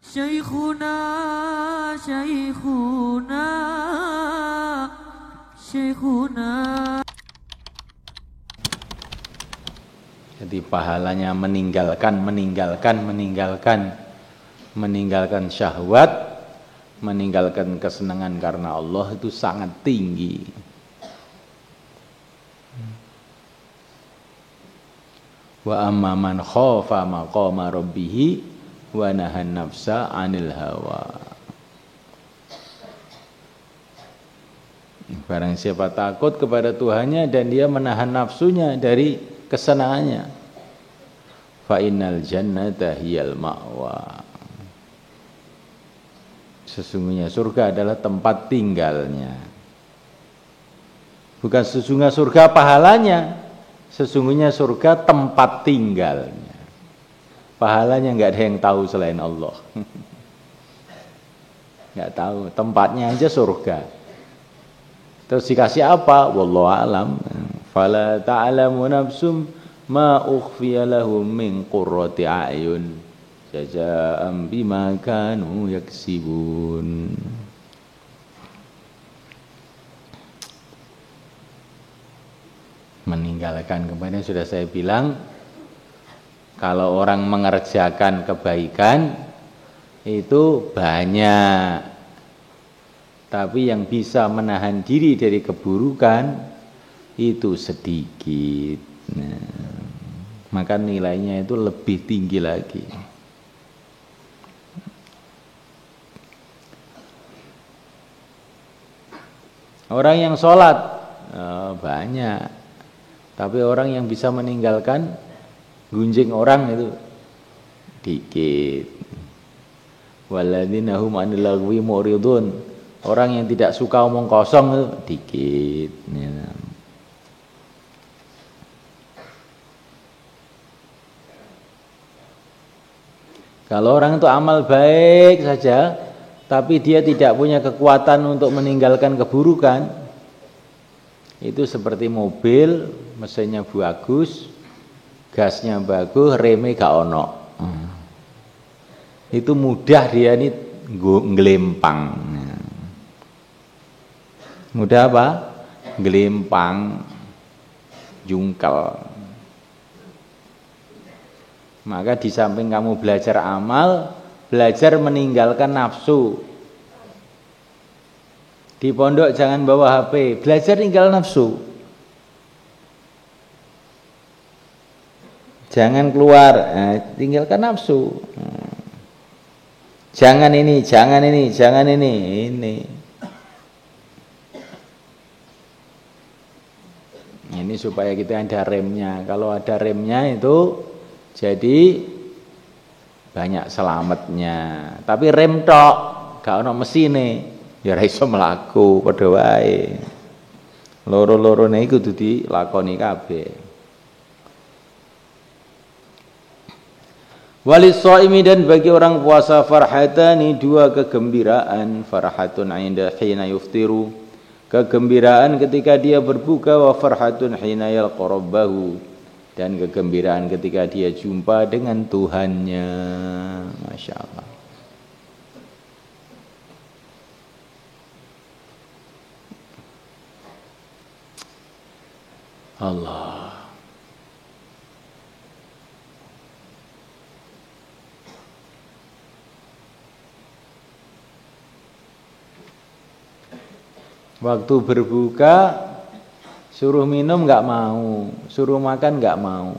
Syekhuna, Syekhuna, Syekhuna. Jadi pahalanya meninggalkan syahwat, meninggalkan kesenangan karena Allah itu sangat tinggi. Wa amma man khafa maqama rabbih wa nahan nafsa 'anil hawa. Barang siapa takut kepada Tuhannya dan dia menahan nafsunya dari kesenangannya, fa innal jannata hiyal ma'wa. Sesungguhnya surga adalah tempat tinggalnya. Bukan sesungguhnya surga pahalanya, sesungguhnya surga tempat tinggalnya. Pahalanya nggak ada yang tahu selain Allah. Nggak tahu, tempatnya aja surga. Terus dikasih apa? Wallahu alam. Fala ta'lamu nafsum ma ukhfiya lahum min qurrati a'yun jazaa'an bima kanu yaksibun. Meninggalkan kemarin sudah saya bilang, kalau orang mengerjakan kebaikan itu banyak, tapi yang bisa menahan diri dari keburukan itu sedikit. Nah, maka nilainya itu lebih tinggi lagi. Orang yang sholat banyak, tapi orang yang bisa meninggalkan gunjing orang itu dikit. Walladzina hum 'anil lagwi mu'ridun. Orang yang tidak suka omong kosong itu dikit. Ya. Kalau orang itu amal baik saja, tapi dia tidak punya kekuatan untuk meninggalkan keburukan, itu seperti mobil, mesinnya bagus, gasnya bagus, remnya gak ono. Itu mudah dia ini ngelempang. Mudah apa? Ngelempang, jungkel. Maka di samping kamu belajar amal, belajar meninggalkan nafsu. Di pondok jangan bawa HP, belajar tinggal nafsu. Jangan keluar, tinggalkan nafsu. Jangan ini, jangan ini, jangan ini. Ini supaya kita ada remnya. Kalau ada remnya itu jadi banyak selamatnya. Tapi rem tok, gak ono mesine, ya ora iso mlaku padha wae. Loro-lorone iku kudu dilakoni kabeh. Walisaimi, dan bagi orang puasa farhatani, dua kegembiraan. Farhatun 'inda hina yuftiru, kegembiraan ketika dia berbuka, wa farhatun hina yalqa rabbahu, dan kegembiraan ketika dia jumpa dengan Tuhannya. Masya Allah. Allah. Waktu berbuka suruh minum nggak mau, suruh makan nggak mau.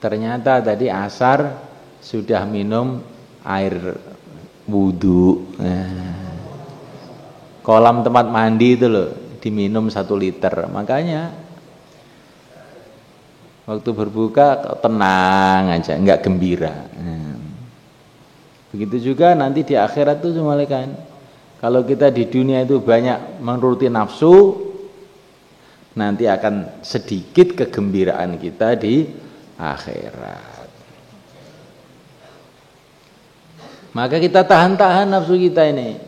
Ternyata tadi asar sudah minum air wudhu. Kolam tempat mandi itu loh, diminum 1 liter. Makanya waktu berbuka tenang aja, nggak gembira. Begitu juga nanti di akhirat itu semalekan. Kalau kita di dunia itu banyak menuruti nafsu, nanti akan sedikit kegembiraan kita di akhirat. Maka kita tahan-tahan nafsu kita ini.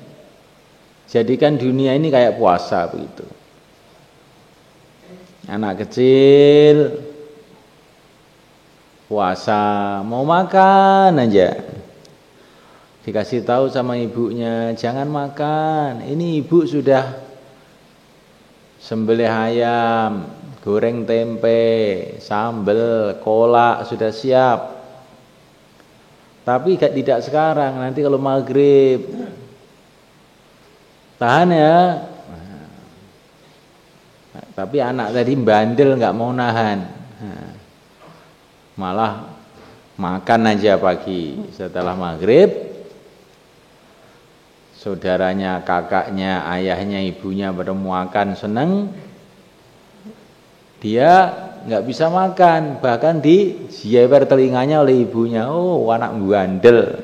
Jadikan dunia ini kayak puasa begitu. Anak kecil puasa mau makan aja, Dikasih tahu sama ibunya, jangan makan. Ini ibu sudah sembelih ayam, goreng tempe, sambal, kolak sudah siap. Tapi tidak sekarang, nanti kalau maghrib. Tahan ya. Nah, tapi anak tadi bandel nggak mau nahan. Nah, malah makan aja pagi setelah maghrib. Saudaranya, kakaknya, ayahnya, ibunya pada makan seneng, dia nggak bisa makan, bahkan dijewer telinganya oleh ibunya. Oh, anak bandel,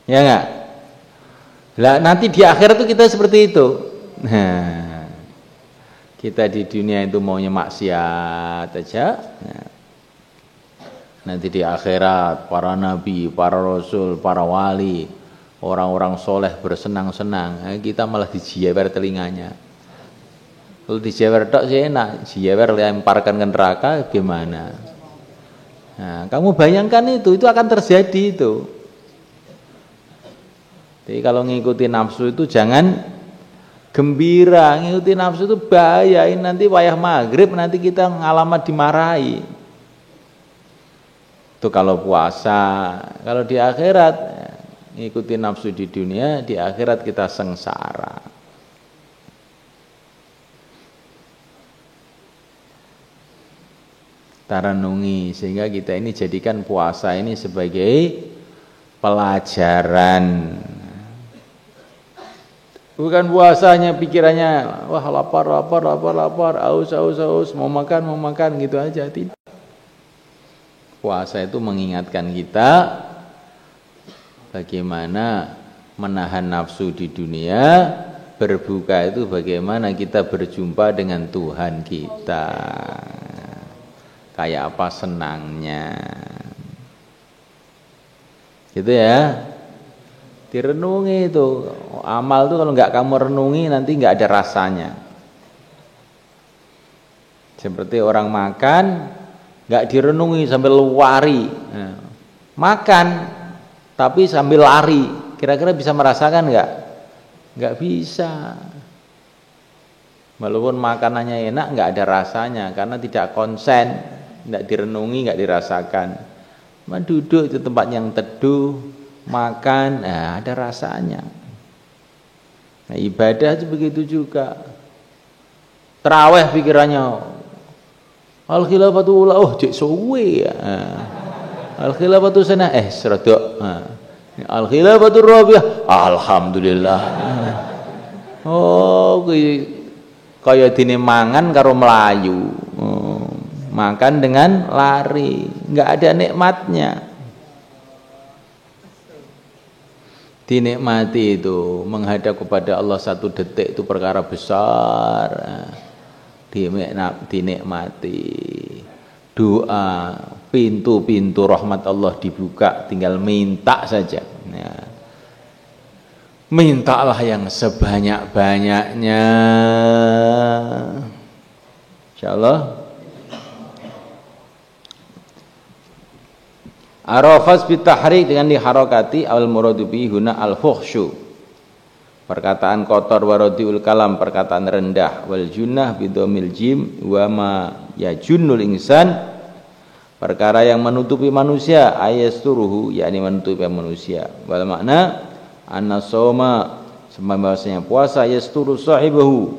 ya nggak? Lah nanti di akhirat tuh kita seperti itu. Nah, kita di dunia itu maunya maksiat aja. Nah, nanti di akhirat para nabi, para rasul, para wali, orang-orang soleh bersenang-senang, kita malah dijewer telinganya. Kalau dijewer tok sih enak, dijewer lemparkan ke neraka gimana? Nah, kamu bayangkan itu akan terjadi itu. Jadi kalau ngikuti nafsu itu jangan gembira, ngikuti nafsu itu bahaya. Ini nanti wayah maghrib nanti kita ngalamat dimarahi. Itu kalau puasa, kalau di akhirat ngikuti nafsu di dunia, di akhirat kita sengsara. Taranungi sehingga kita ini jadikan puasa ini sebagai pelajaran. Bukan puasanya pikirannya wah lapar, aus, mau makan gitu aja. Tidak. Puasa itu mengingatkan kita bagaimana menahan nafsu di dunia, berbuka itu bagaimana kita berjumpa dengan Tuhan kita. Kayak apa senangnya. Gitu ya. Direnungi itu. Amal itu kalau nggak kamu renungi nanti nggak ada rasanya. Seperti orang makan nggak direnungi sambil lari. Nah, makan tapi sambil lari, kira-kira bisa merasakan nggak? Nggak bisa. Walaupun makanannya enak, nggak ada rasanya karena tidak konsen, nggak direnungi, nggak dirasakan. Cuma duduk di tempat yang teduh, makan, nah ada rasanya. Nah, ibadah itu begitu juga. Terawih pikirannya, al khilafatu ula, oh cek suwe ya. Al khilafatu sana serodok. Al khilafatu rabi'ah, alhamdulillah. Oh, kaya dene mangan karo melayu. Makan dengan lari, enggak ada nikmatnya. Dinikmati itu menghadap kepada Allah 1 detik itu perkara besar. Dinikmati. Doa, pintu-pintu rahmat Allah dibuka, tinggal minta saja. Ya. Mintalah yang sebanyak-banyaknya. Insyaallah. Arafas bitahrik dengan diharokati al muradu bi huna al fuhsyu. Perkataan kotor waradiul kalam, perkataan rendah, wal junnah bidomil jim wa ma yajunnul insan, perkara yang menutupi manusia, ayasturuhu, yakni menutupi manusia. Wal makna anna soma, bahwasanya puasa yasturu sahibahu,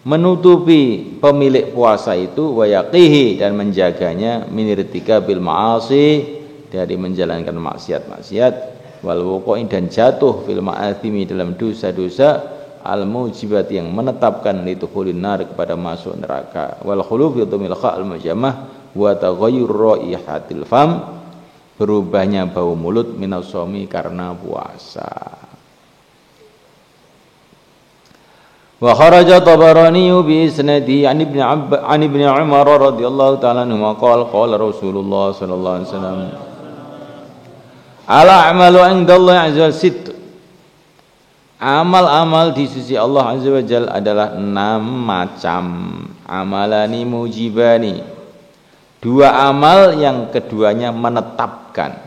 menutupi pemilik puasa itu, wa yaqihi, dan menjaganya minirtika bil ma'asi, dari menjalankan maksiat-maksiat, wal wuqu'i, dan jatuh fil ma'athimi, dalam dosa-dosa, al mujibat, yang menetapkan litukhulin nar, kepada masuk neraka, wal khuluf yatumil kha al mujamah wa taghayyur raihatil fam, berubahnya bau mulut minas shaumi, karena puasa. Wa kharaja Tabarani bi isnadi an ibni Umar radhiyallahu ta'ala anhu qala qala Rasulullah sallallahu alaihi wasallam ala a'malu 'inda Allah azza wa sit. Amal-amal di sisi Allah azza wa jalla adalah 6 macam. Amalani mujibani, 2 amal yang keduanya menetapkan.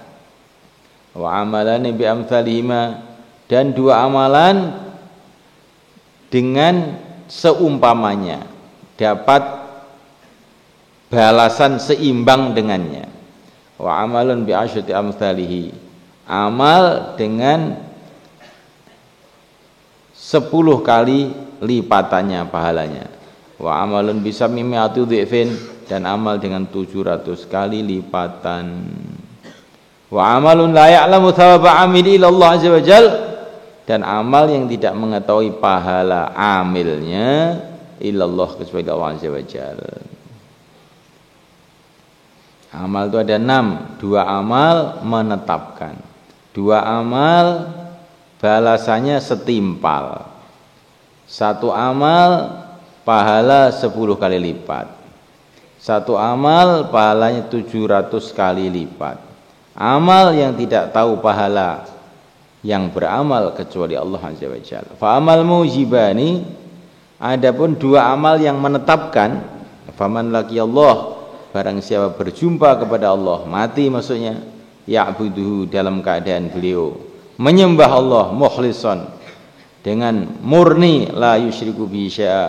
wa amalani bi amsalihima, dan 2 amalan dengan seumpamanya, dapat balasan seimbang dengannya. Wa amalun bi asyati amsalihi, amal dengan 10 kali lipatannya pahalanya. Wa amalun bi samimi'ati dhifin, dan amal dengan 700 kali lipatan. Wa amalun la ya'lamu thawaba 'amili illa Allah azza wajal, dan amal yang tidak mengetahui pahala amilnya illallah, kecuali Allah azza wajal. Amal itu ada 6, 2 amal menetapkan, 2 amal balasannya setimpal, 1 amal pahala 10 kali lipat, 1 amal pahalanya 700 kali lipat. Amal yang tidak tahu pahala yang beramal kecuali Allah azza wajalla. Fa amal mujibani, adapun 2 amal yang menetapkan, faman laqiyallah, barang siapa berjumpa kepada Allah, mati maksudnya, ya'buduhu, dalam keadaan beliau menyembah Allah, mukhlishon, dengan murni, la yusyriku bihi syai'a,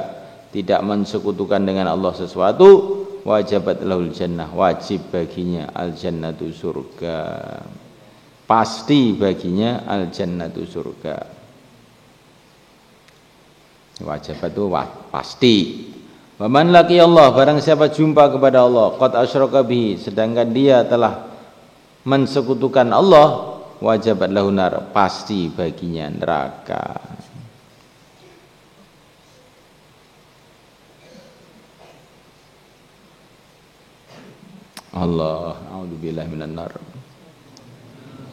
tidak mensekutukan dengan Allah sesuatu, wajabat lahul jannah, wajib baginya al jannatu, surga, pasti baginya al jannatu, surga. Wajibat itu pasti. Waman laki Allah, barang siapa jumpa kepada Allah, qad asyraka bihi, sedangkan dia telah mensekutukan Allah, wajabat lahu nar, pasti baginya neraka. Allah, a'udzubillahi minan nar.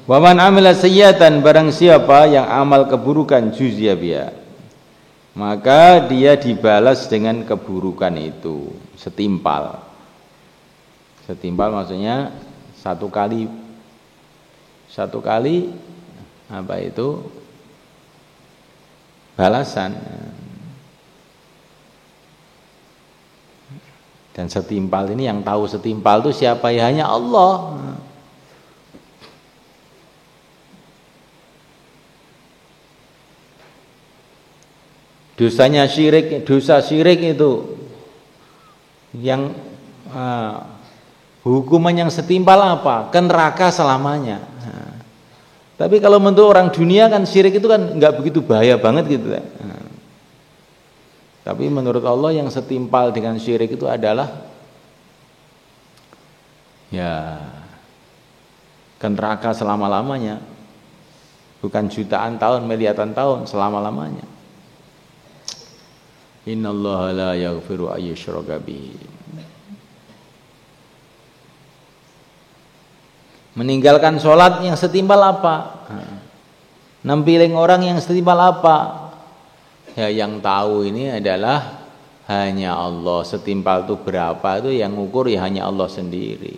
Waman amila sayyiatan, barang siapa yang amal keburukan, juzya biha, maka dia dibalas dengan keburukan itu setimpal. Setimpal maksudnya 1 kali apa itu balasan. Dan setimpal ini, yang tahu setimpal itu siapa? Ya hanya Allah. Dosanya syirik, dosa syirik itu yang hukuman yang setimpal apa? Ke neraka selamanya. Tapi kalau menurut orang dunia kan syirik itu kan nggak begitu bahaya banget gitu. Tapi menurut Allah yang setimpal dengan syirik itu adalah ya ke neraka selama-lamanya. Bukan jutaan tahun, miliaran tahun, selama-lamanya. Innallaha la yaghfiru ayyushraka bihi. Meninggalkan sholat yang setimpal apa? Nampiling orang yang setimpal apa? Ya, yang tahu ini adalah hanya Allah. Setimpal itu berapa itu yang ngukur ya hanya Allah sendiri.